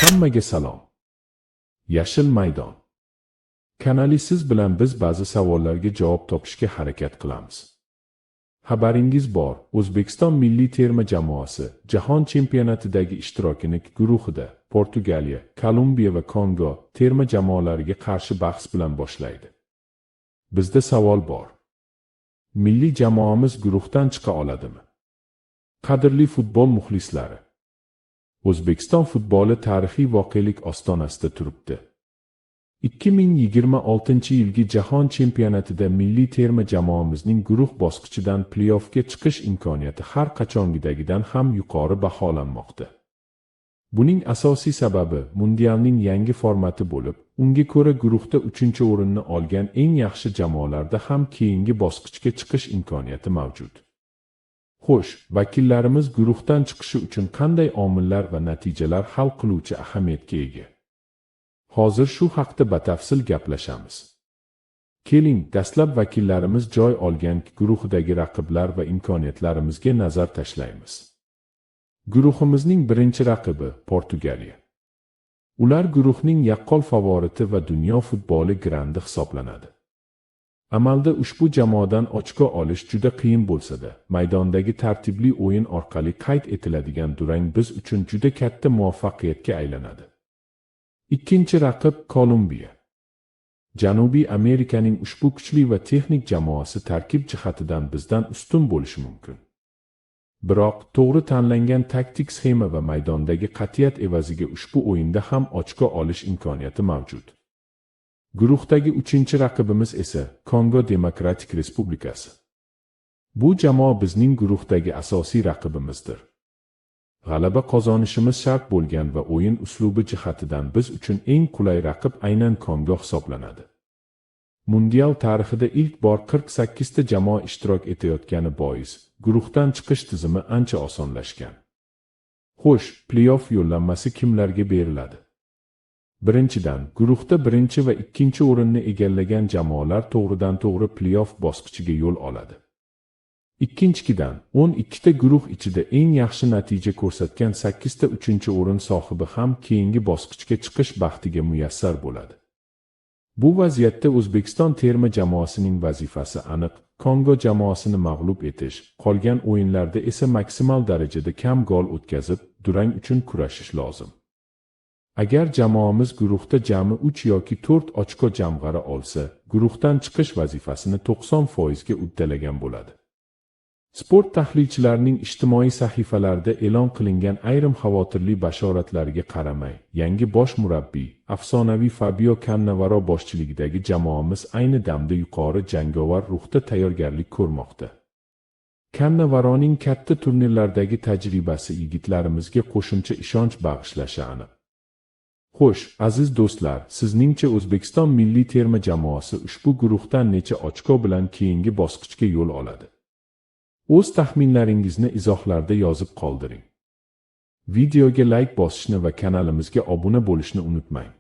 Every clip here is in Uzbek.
Hammaga salom. Yashil maydon kanali siz bilan biz ba'zi savollarga javob topishga harakat qilamiz. Xabaringiz bor, O'zbekiston milliy terma jamoasi Jahon chempionatidagi ishtirokining guruhida Portugaliya, Kolumbiya va Kongo terma jamoalariga qarshi bahs bilan boshlaydi. Bizda savol bor. Milliy jamoamiz guruhdan chiqa oladimi? Qadrli futbol muxlislari, O'zbekiston futboli tarixiy voqelik ostonasida turibdi. 2026-yilgi Jahon chempionatida milliy terma jamoamizning guruh bosqichidan play-offga chiqish imkoniyati har qachongidagidan ham yuqori baholanmoqda. Buning asosiy sababi mundialning yangi formati bo'lib, unga ko'ra guruhda 3-o'rinni olgan eng yaxshi jamoalarda ham keyingi bosqichga chiqish imkoniyati mavjud. Xo'sh, vakillarimiz guruhdan chiqishi uchun qanday omillar va natijalar hal qiluvchi ahamiyatga ega? Hozir shu haqda batafsil gaplashamiz. Keling, dastlab vakillarimiz joy olgan guruhdagi raqiblar va imkoniyatlarimizga nazar tashlaymiz. Guruhimizning birinchi raqibi Portugaliya. Ular guruhning yaqqol favoriti va dunyo futboli grandi hisoblanadi. Amalda ushbu jamoadan ochko olish juda qiyin bo'lsa-da, maydondagi tartibli o'yin orqali qayd etiladigan durang biz uchun juda katta muvaffaqiyatga aylanadi. Ikkinchi raqib Kolumbiya. Janubiy Amerikaning ushbu kuchli va texnik jamoasi tarkib jihatidan bizdan ustun bo'lishi mumkin. Biroq to'g'ri tanlangan taktik sxema va maydondagi qat'iyat evaziga ushbu o'yinda ham ochko olish imkoniyati mavjud. Guruhdagi 3-raqibimiz esa Kongo Demokratik Respublikasi. Bu jamoa bizning guruhdagi asosiy raqibimizdir. G'alaba qozonishimiz shart bo'lgan va o'yin uslubi jihatidan biz uchun eng qulay raqib aynan Kongo hisoblanadi. Mundial tarixida ilk bor 48 ta jamoa ishtirok etayotgani bois, guruhdan chiqish tizimi ancha osonlashgan. Xo'sh, play-off yo'llanmasi kimlarga beriladi? Birinchidan, guruhda birinchi va ikkinchi o'rinni egallagan jamoalar to'g'ridan-to'g'ri play-off bosqichiga yo'l oladi. Ikkinchidan, 12 ta guruh ichida eng yaxshi natija ko'rsatgan 8 ta 3-o'rin sohibi ham keyingi bosqichga chiqish baxtiga muyassar bo'ladi. Bu vaziyatda O'zbekiston terma jamoasining vazifasi aniq: Kongo jamoasini mag'lub etish, qolgan o'yinlarda esa maksimal darajada kam gol o'tkazib, durang uchun kurashish lozim. Agar jamoamiz guruhda jami 3 yoki 4 ochko jamg'ara olsa, guruhdan chiqish vazifasini 90% ga uddalagan bo'ladi. Sport tahlilchilarining ijtimoiy sahifalarida e'lon qilingan ayrim xavotirli bashoratlarga qaramay, yangi bosh murabbiy, afsonaviy Fabio Cannavaro boshchiligidagi jamoamiz ayni damda yuqori jangovar ruhda tayyorgarlik ko'rmoqda. Cannavaroning katta turnirlardagi tajribasi yigitlarimizga qo'shimcha ishonch bag'ishlashi aniq. Xo'sh, aziz do'stlar, sizningcha O'zbekiston milliy terma jamoasi ushbu guruhdan necha ochko bilan keyingi bosqichga yo'l oladi? O'z taxminlaringizni izohlarda yozib qoldiring. Videoga like bosishni va kanalimizga obuna bo'lishni unutmang.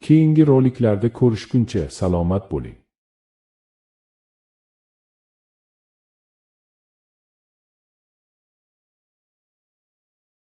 Keyingi roliklarda ko'rishguncha salomat bo'ling.